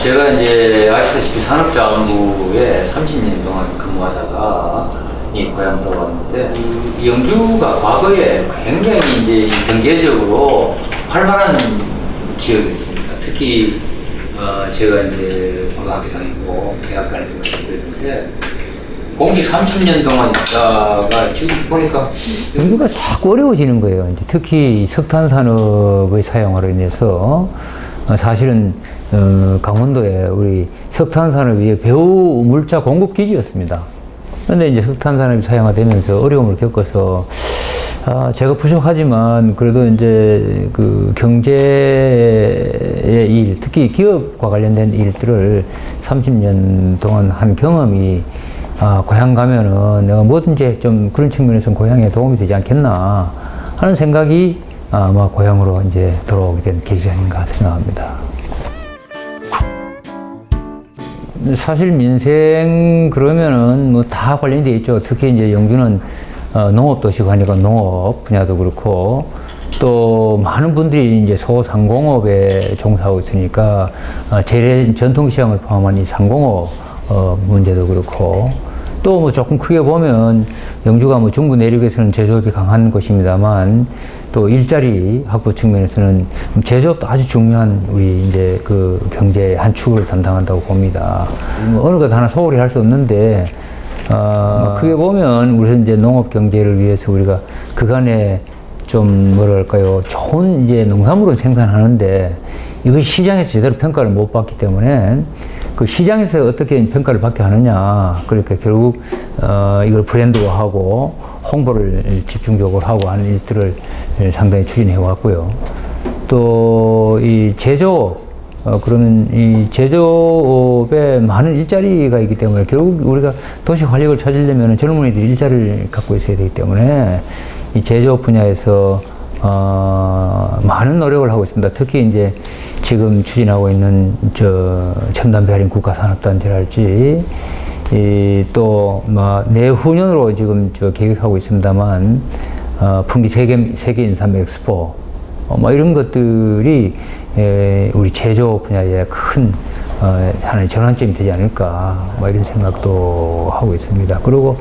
제가 이제 아시다시피 산업자원부에 30년 동안 근무하다가 이 고향으로 왔는데, 이 영주가 과거에 굉장히 이제 경제적으로 활발한 지역이었습니다. 특히 제가 이제 고등학교 다니고 대학 다니고 그랬는데, 공직 30년 동안 있다가 지금 보니까 영주가 자꾸 어려워지는 거예요. 이제 특히 석탄 산업의 사용으로 인해서 사실은 강원도에 우리 석탄 산업이 배후 물자 공급 기지였습니다. 그런데 이제 석탄 산업이 사용화되면서 어려움을 겪어서 제가 부족하지만 그래도 이제 그 경제의 일, 특히 기업과 관련된 일들을 30년 동안 한 경험이 고향 가면은 내가 뭐든지 좀 그런 측면에서 고향에 도움이 되지 않겠나 하는 생각이 아마 고향으로 이제 돌아오게 된 계기가 아닌가 생각합니다. 사실 민생 그러면은 뭐 다 관련이 돼 있죠. 특히 이제 영주는 농업도시고 하니까 농업 분야도 그렇고, 또 많은 분들이 이제 소상공업에 종사하고 있으니까 재래 전통시장을 포함한 이 상공업 문제도 그렇고, 또 뭐 조금 크게 보면 영주가 뭐 중부 내륙에서는 제조업이 강한 곳입니다만, 또 일자리 확보 측면에서는 제조업도 아주 중요한 우리 이제 그 경제의 한 축을 담당한다고 봅니다. 뭐 어느 것 하나 소홀히 할 수 없는데, 크게 보면 우리 이제 농업 경제를 위해서 우리가 그간에 좀 뭐랄까요, 좋은 이제 농산물을 생산하는데 이것이 시장에서 제대로 평가를 못 받기 때문에 그 시장에서 어떻게 평가를 받게 하느냐, 그러니까 결국 이걸 브랜드화하고 홍보를 집중적으로 하고 하는 일들을 상당히 추진해 왔고요. 또 이 제조업, 그러면 이 제조업에 많은 일자리가 있기 때문에 결국 우리가 도시 활력을 찾으려면 젊은이들이 일자리를 갖고 있어야 되기 때문에 이 제조업 분야에서 많은 노력을 하고 있습니다. 특히 이제 지금 추진하고 있는 첨단 배아린 국가산업단지랄지, 또 내후년으로 지금 계획하고 있습니다만 풍기 세계 인삼 엑스포, 이런 것들이 우리 제조업 분야에 큰 하나의 전환점이 되지 않을까, 이런 생각도 하고 있습니다. 그리고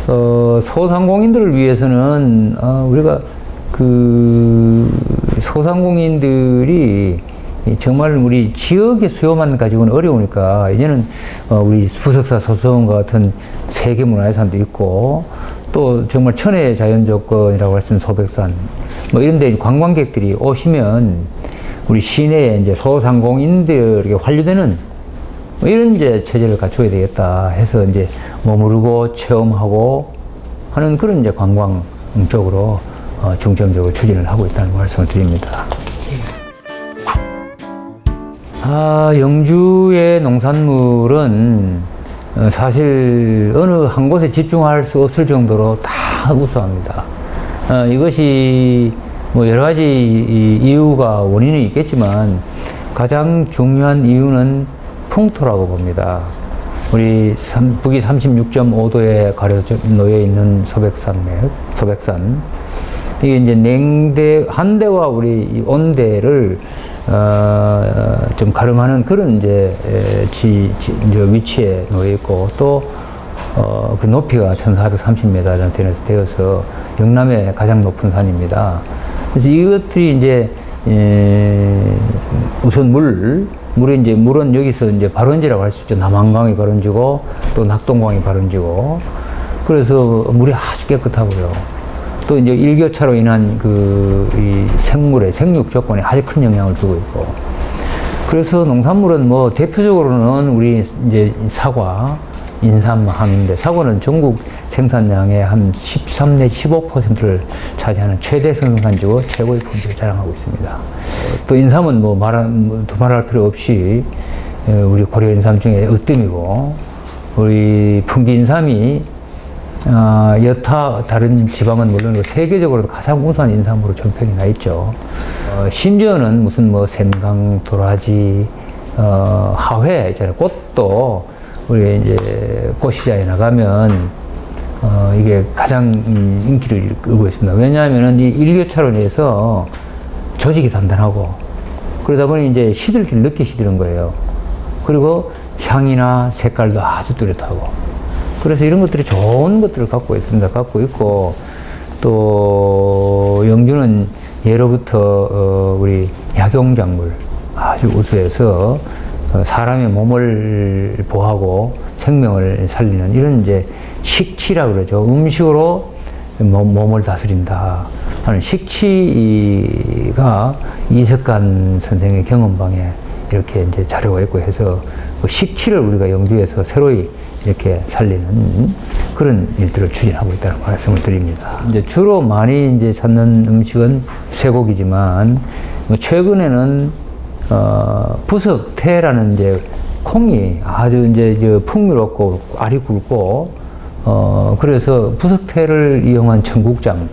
소상공인들을 위해서는 우리가 그 소상공인들이 정말 우리 지역의 수요만 가지고는 어려우니까 이제는 우리 부석사 소수원과 같은 세계문화유산도 있고, 또 정말 천혜의 자연조건이라고 할 수 있는 소백산, 이런 데 관광객들이 오시면 우리 시내에 이제 소상공인들에게 환류되는 이런 이제 체제를 갖춰야 되겠다 해서 이제 머무르고 체험하고 하는 그런 이제 관광 쪽으로 중점적으로 추진을 하고 있다는 말씀을 드립니다. 영주의 농산물은 사실 어느 한 곳에 집중할 수 없을 정도로 다 우수합니다. 이것이 뭐 여러 가지 이유가 원인이 있겠지만 가장 중요한 이유는 풍토라고 봅니다. 우리 북위 36.5도에 가려져 놓여 있는 소백산. 이게 이제 냉대, 한대와 우리 온대를 좀 가름하는 그런 이제 위치에 놓여 있고, 또 그 높이가 1430m 되어서 영남의 가장 높은 산입니다. 그래서 이것들이 이제 우선 물은 여기서 이제 발원지라고 할 수 있죠. 남한강이 발원지고 또 낙동강이 발원지고, 그래서 물이 아주 깨끗하고요. 또 이제 일교차로 인한 이 생물의 생육 조건에 아주 큰 영향을 주고 있고, 그래서 농산물은 뭐 대표적으로는 우리 이제 사과, 인삼 하는데, 사과는 전국 생산량의 한 13 내지 15%를 차지하는 최대 생산지고 최고의 품질을 자랑하고 있습니다. 또 인삼은 두말할 필요 없이 우리 고려 인삼 중에 으뜸이고, 우리 풍기 인삼이 여타 다른 지방은 물론 세계적으로도 가장 우수한 인삼으로 전평이 나 있죠. 심지어는 무슨 생강, 도라지, 하회 있잖아요. 꽃도 우리 이제 꽃시장에 나가면 이게 가장 인기를 끌고 있습니다. 왜냐하면은 이 일교차로 인해서 조직이 단단하고, 그러다 보니 이제 시들기를 늦게 시드는 거예요. 그리고 향이나 색깔도 아주 뚜렷하고. 그래서 이런 것들이 좋은 것들을 갖고 있습니다. 갖고 있고, 또 영주는 예로부터 우리 약용작물 아주 우수해서 사람의 몸을 보호하고 생명을 살리는 이런 이제 식치라고 그러죠. 음식으로 몸을 다스린다 하는 식치가 이석간 선생의 경험방에 이렇게 이제 자료가 있고 해서 그 식치를 우리가 영주에서 새로이 이렇게 살리는 그런 일들을 추진하고 있다는 말씀을 드립니다. 이제 주로 많이 이제 찾는 음식은 쇠고기지만 최근에는 부석태라는 이제 콩이 아주 이제 풍요롭고 알이 굵고 그래서 부석태를 이용한 청국장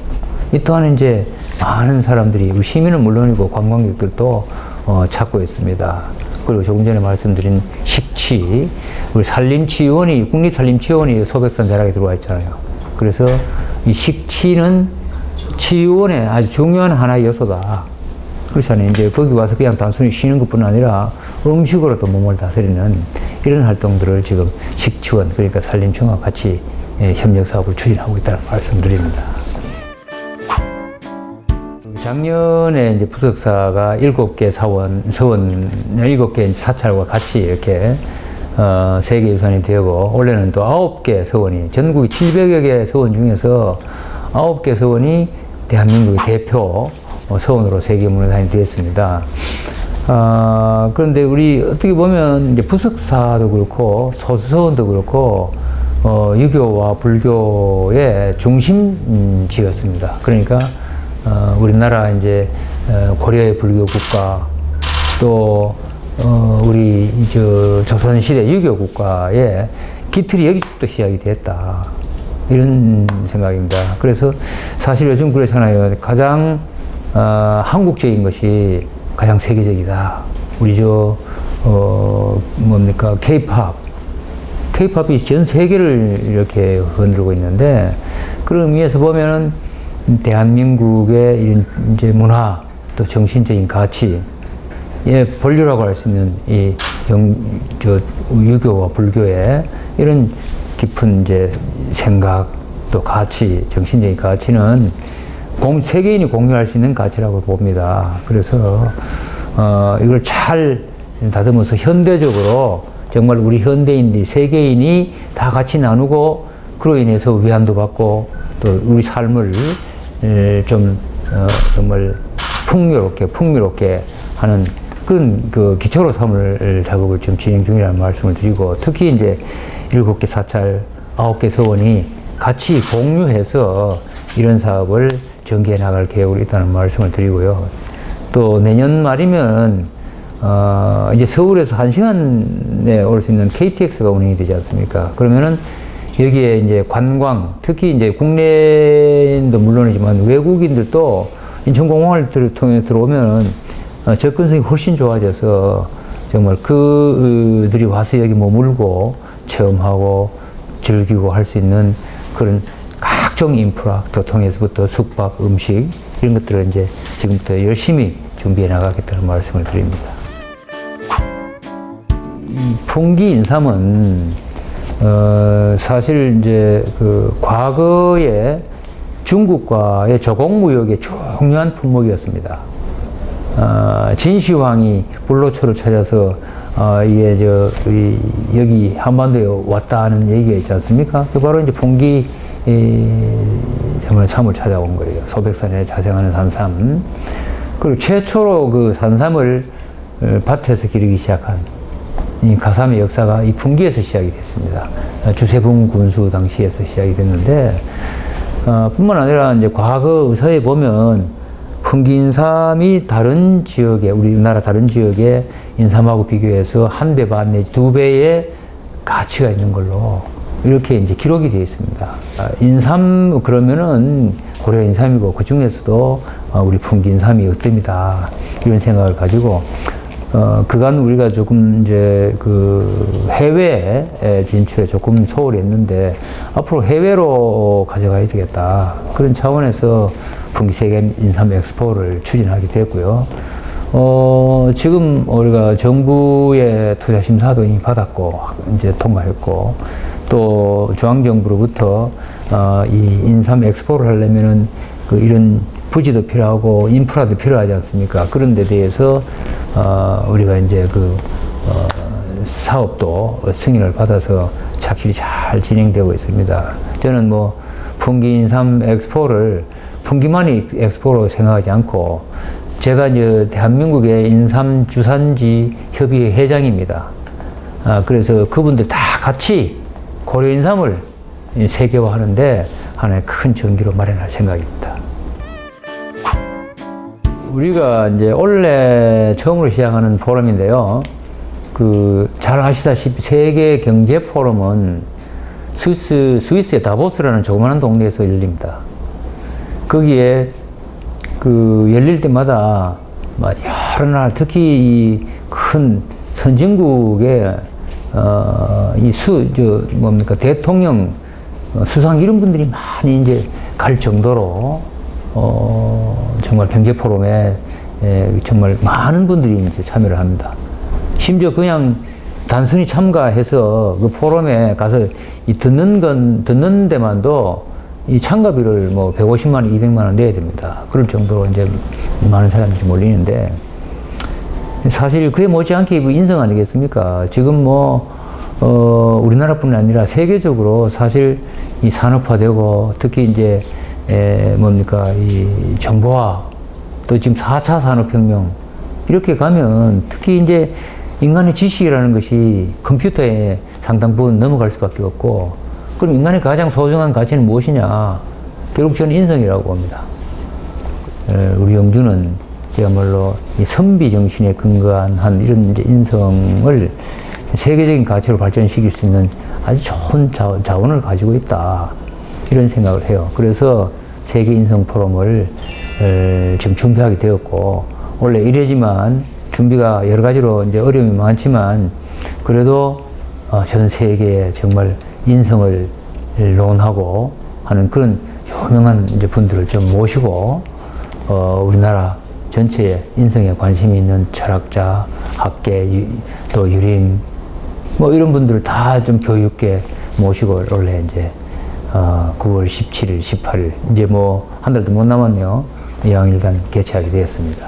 이 또한 이제 많은 사람들이 시민은 물론이고 관광객들도 찾고 있습니다. 그리고 조금 전에 말씀드린 식치, 우리 산림치유원이, 국립산림치유원이 소백산 자락에 들어와 있잖아요. 그래서 이 식치는 치유원의 아주 중요한 하나의 요소다. 그렇잖아요. 이제 거기 와서 그냥 단순히 쉬는 것뿐 아니라 음식으로도 몸을 다스리는 이런 활동들을 지금 식치원, 그러니까 산림청과 같이 협력 사업을 추진하고 있다는 말씀드립니다. 작년에 이제 부석사가 7개 서원 7개 사찰과 같이 이렇게 세계유산이 되고, 올해는 또 9개 서원이, 전국이 700여 개 서원 중에서 9개 서원이 대한민국의 대표 서원으로 세계문화산이 되었습니다. 그런데 우리 어떻게 보면 이제 부석사도 그렇고 소수서원도 그렇고 유교와 불교의 중심지였습니다. 그러니까 우리나라 이제 고려의 불교 국가 또 우리 조선시대 유교 국가의 기틀이 여기서부터 시작이 됐다. 이런 생각입니다. 그래서 사실 요즘 그렇잖아요. 가장 한국적인 것이 가장 세계적이다. 우리 뭡니까? K-팝이 전 세계를 이렇게 흔들고 있는데, 그런 의미에서 보면은 대한민국의 이런 이제 문화 또 정신적인 가치, 본류라고 할 수 있는 이 유교와 불교의 이런 깊은 이제 생각 또 가치, 정신적인 가치는 세계인이 공유할 수 있는 가치라고 봅니다. 그래서 이걸 잘 다듬어서 현대적으로 정말 우리 현대인들, 세계인이 다 같이 나누고 그로 인해서 위안도 받고 또 우리 삶을 좀 정말 풍요롭게 하는 그런 그 기초로 삼을 작업을 지금 진행 중이라는 말씀을 드리고, 특히 이제 7개 사찰, 9개 서원이 같이 공유해서 이런 사업을 전개해 나갈 계획으로 있다는 말씀을 드리고요. 또 내년 말이면 이제 서울에서 1시간에 올 수 있는 KTX가 운행이 되지 않습니까? 그러면은 여기에 이제 관광, 특히 이제 국내인도 물론이지만 외국인들도 인천공항을 통해 들어오면 접근성이 훨씬 좋아져서 정말 그들이 와서 여기 머물고 체험하고 즐기고 할 수 있는 그런 각종 인프라, 교통에서부터 숙박, 음식 이런 것들을 이제 지금부터 열심히 준비해 나가겠다는 말씀을 드립니다. 이 풍기 인삼은 사실 이제 그 과거에 중국과의 조공무역의 중요한 품목이었습니다. 진시황이 불로초를 찾아서 이게 여기 한반도에 왔다는 얘기가 있지 않습니까? 그 바로 이제 풍기 참을 찾아온 거예요. 소백산에 자생하는 산삼. 그리고 최초로 그 산삼을 밭에서 기르기 시작한 이 가삼의 역사가 이 풍기에서 시작이 됐습니다. 주세붕 군수 당시에서 시작이 됐는데, 뿐만 아니라 이제 과거 의서에 보면 풍기 인삼이 다른 지역에, 우리나라 다른 지역의 인삼하고 비교해서 1배 반 내지 2배의 가치가 있는 걸로 이렇게 이제 기록이 되어 있습니다. 인삼 그러면은 고려 인삼이고 그 중에서도 우리 풍기 인삼이 으뜸이다 이런 생각을 가지고 그간 우리가 조금 이제 그 해외 진출에 조금 소홀히 했는데 앞으로 해외로 가져가야 되겠다 그런 차원에서 풍기 세계 인삼 엑스포를 추진하게 됐고요. 지금 우리가 정부의 투자 심사도 이미 받았고, 이제 통과했고, 또 중앙정부로부터, 이 인삼 엑스포를 하려면은 이런 부지도 필요하고, 인프라도 필요하지 않습니까? 그런 데 대해서, 우리가 이제 사업도 승인을 받아서 착실히 잘 진행되고 있습니다. 저는 뭐, 풍기 인삼 엑스포를 풍기만이 엑스포로 생각하지 않고, 제가 이제 대한민국의 인삼 주산지 협의회 회장입니다. 그래서 그분들 다 같이 고려 인삼을 세계화하는데 하나의 큰 전기로 마련할 생각입니다. 우리가 이제 올해 처음으로 시작하는 포럼인데요. 잘 아시다시피 세계 경제 포럼은 스위스의 다보스라는 조그마한 동네에서 열립니다. 거기에 열릴 때마다 여러 나라, 특히 이 큰 선진국의 대통령, 수상 이런 분들이 많이 이제 갈 정도로 정말 경제 포럼에 정말 많은 분들이 이제 참여를 합니다. 심지어 그냥 단순히 참가해서 그 포럼에 가서 듣는 데만도 이 참가비를 뭐 150만 원, 200만 원 내야 됩니다. 그럴 정도로 이제 많은 사람들이 몰리는데, 사실 그에 못지않게 인성 아니겠습니까? 지금 우리나라뿐 아니라 세계적으로 사실 이 산업화되고, 특히 이제 이 정보화, 또 지금 4차 산업혁명, 이렇게 가면 특히 이제 인간의 지식이라는 것이 컴퓨터에 상당 부분 넘어갈 수밖에 없고, 그럼 인간의 가장 소중한 가치는 무엇이냐? 결국 저는 인성이라고 봅니다. 우리 영주는 그야말로 이 선비 정신에 근거한 이런 이제 인성을 세계적인 가치로 발전시킬 수 있는 아주 좋은 자원을 가지고 있다. 이런 생각을 해요. 그래서 세계 인성 포럼을 지금 준비하게 되었고, 원래 이래지만 준비가 여러 가지로 이제 어려움이 많지만, 그래도 전 세계에 정말 인성을 논하고 하는 그런 유명한 이제 분들을 좀 모시고, 우리나라 전체에 인성에 관심이 있는 철학자, 학계, 또 유림, 뭐 이런 분들을 다 좀 교육계 모시고 원래 이제 9월 17일, 18일, 이제 뭐 한 달도 못 남았네요. 양일간 개최하게 되었습니다.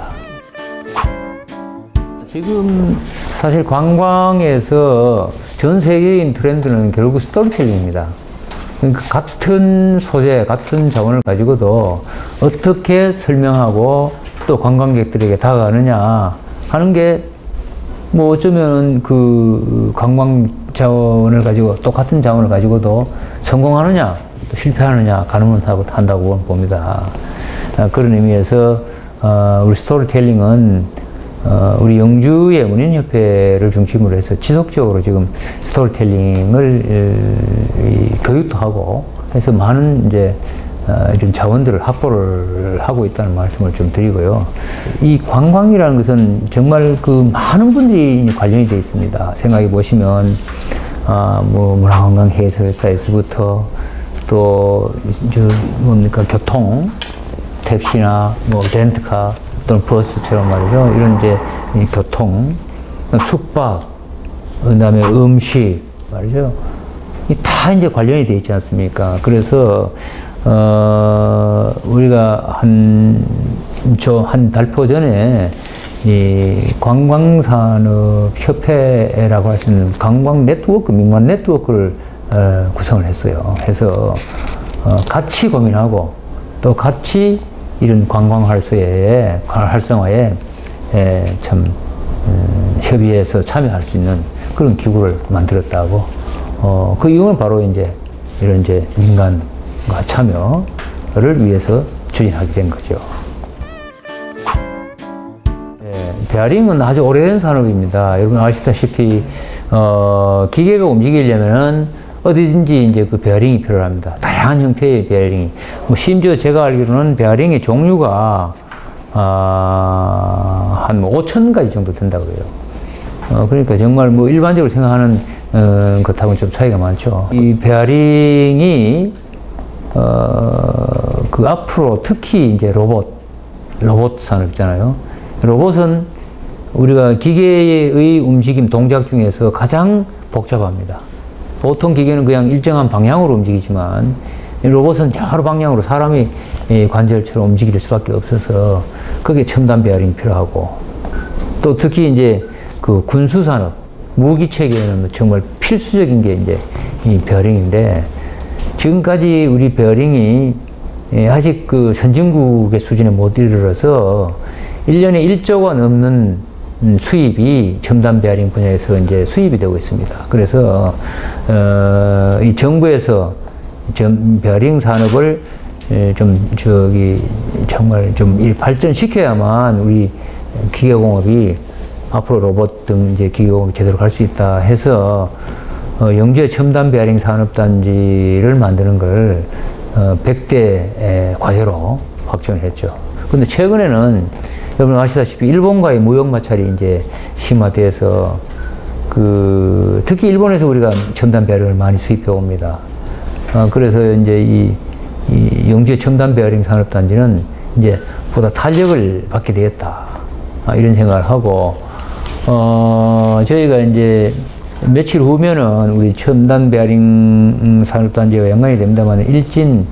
지금 사실 관광에서 전 세계적인 트렌드는 결국 스토리텔링입니다. 그러니까 같은 소재, 같은 자원을 가지고도 어떻게 설명하고 또 관광객들에게 다가가느냐 하는 게 뭐 어쩌면 관광 자원을 가지고 똑같은 자원을 가지고도 성공하느냐 또 실패하느냐 가늠을 한다고 봅니다. 그런 의미에서 우리 스토리텔링은 우리 영주의 문인협회를 중심으로 해서 지속적으로 지금 스토리텔링을 교육도 하고 해서 많은 이제 이런 자원들을 확보를 하고 있다는 말씀을 좀 드리고요. 이 관광이라는 것은 정말 많은 분들이 관련이 되어 있습니다. 생각해 보시면 뭐 문화관광 해설사에서부터 또 교통, 택시나 뭐 렌트카 또는 버스처럼 말이죠. 이런 이제 교통, 숙박, 그다음에 음식 말이죠. 다 이제 관련이 되어 있지 않습니까? 그래서 우리가 한 달포 전에 이 관광산업협회라고 할 수 있는 관광 네트워크, 민관 네트워크를 구성을 했어요. 해서 같이 고민하고 또 같이 이런 관광 활성화에 참 협의해서 참여할 수 있는 그런 기구를 만들었다고. 그 이유는 바로 이제 이런 이제 민간과 참여를 위해서 추진하게 된 거죠. 베어링은 아주 오래된 산업입니다. 여러분 아시다시피 기계가 움직이려면은 어디든지 이제 그 베어링이 필요합니다. 다양한 형태의 베어링이. 뭐 심지어 제가 알기로는 베어링의 종류가 한 5,000가지 정도 된다고 해요. 그러니까 정말 뭐 일반적으로 생각하는 것하고는 좀 차이가 많죠. 이 베어링이 앞으로 특히 이제 로봇 산업 있잖아요. 로봇은 우리가 기계의 움직임, 동작 중에서 가장 복잡합니다. 보통 기계는 그냥 일정한 방향으로 움직이지만 로봇은 여러 방향으로 사람이 관절처럼 움직일 수밖에 없어서 그게 첨단 베어링이 필요하고, 또 특히 이제 그 군수산업, 무기 체계에는 정말 필수적인 게 이제 이 베어링인데, 지금까지 우리 베어링이 아직 그 선진국의 수준에 못 이르러서 1년에 1조 원 넘는 수입이 첨단 베어링 분야에서 이제 수입이 되고 있습니다. 그래서 이 정부에서 베어링 산업을 정말 좀 발전시켜야만 우리 기계공업이 앞으로 로봇 등 이제 기계공업이 제대로 갈 수 있다 해서 영주의 첨단 베어링 산업단지를 만드는 걸 100대 과제로 확정을 했죠. 근데 최근에는 여러분 아시다시피 일본과의 무역 마찰이 이제 심화돼서 특히 일본에서 우리가 첨단 베어링을 많이 수입해 옵니다. 그래서 이제 이 영주의 첨단 베어링 산업단지는 이제 보다 탄력을 받게 되었다. 이런 생각을 하고, 저희가 이제 며칠 후면은 우리 첨단 베어링 산업단지와 연관이 됩니다만 일진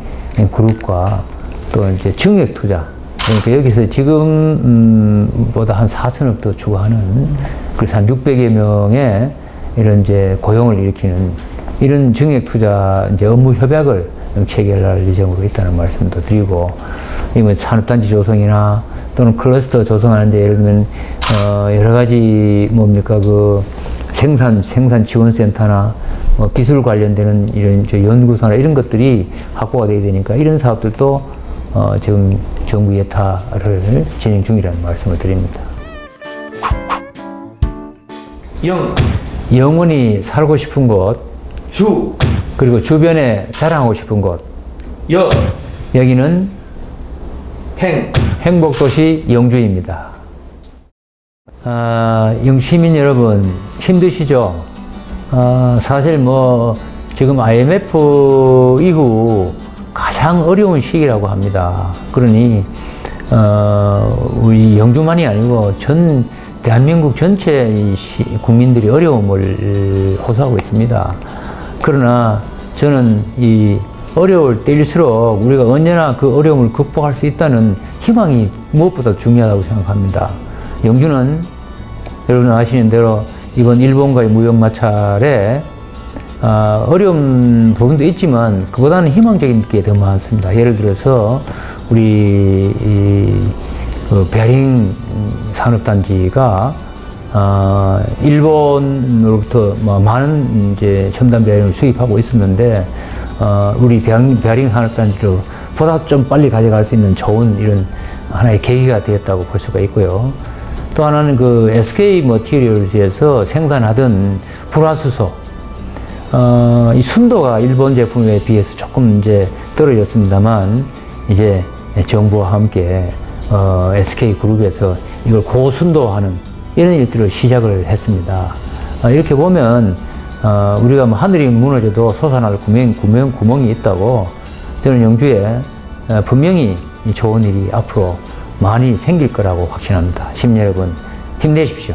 그룹과 또 이제 증액 투자, 그러니까 여기서 지금보다 한 4천억 더 추가하는, 그래서 한 600여 명의 이런 이제 고용을 일으키는 이런 증액 투자 이제 업무 협약을 체결할 예정으로 있다는 말씀도 드리고, 이뭐 산업단지 조성이나 또는 클러스터 조성하는데 예를 들면 여러 가지 뭡니까 그 생산 지원센터나 기술 관련되는 이런 연구소나 이런 것들이 확보가 돼야 되니까 이런 사업들도 지금 정부 예타를 진행 중이라는 말씀을 드립니다. 영원히 살고 싶은 곳, 그리고 주변에 자랑하고 싶은 곳, 여기는 행복도시 영주입니다. 영시민 여러분 힘드시죠? 사실 뭐 지금 IMF 이후 가장 어려운 시기라고 합니다. 그러니 우리 영주만이 아니고 전 대한민국 전체 국민들이 어려움을 호소하고 있습니다. 그러나 저는 이 어려울 때일수록 우리가 언제나 그 어려움을 극복할 수 있다는 희망이 무엇보다 중요하다고 생각합니다. 영주는 여러분 아시는 대로 이번 일본과의 무역 마찰에 어려운 부분도 있지만 그보다는 희망적인 게 더 많습니다. 예를 들어서 우리 베어링 산업단지가 일본으로부터 많은 이제 첨단 베어링을 수입하고 있었는데 우리 베어링 산업단지로 보다 좀 빨리 가져갈 수 있는 좋은 이런 하나의 계기가 되었다고 볼 수가 있고요. 또 하나는 그 SK 머티리얼즈에서 생산하던 불화수소, 이 순도가 일본 제품에 비해서 조금 이제 떨어졌습니다만 이제 정부와 함께 SK 그룹에서 이걸 고순도하는 이런 일들을 시작을 했습니다. 이렇게 보면 우리가 뭐 하늘이 무너져도 솟아날 구멍이 있다고, 저는 영주에 분명히 좋은 일이 앞으로 많이 생길 거라고 확신합니다. 시민 여러분 힘내십시오.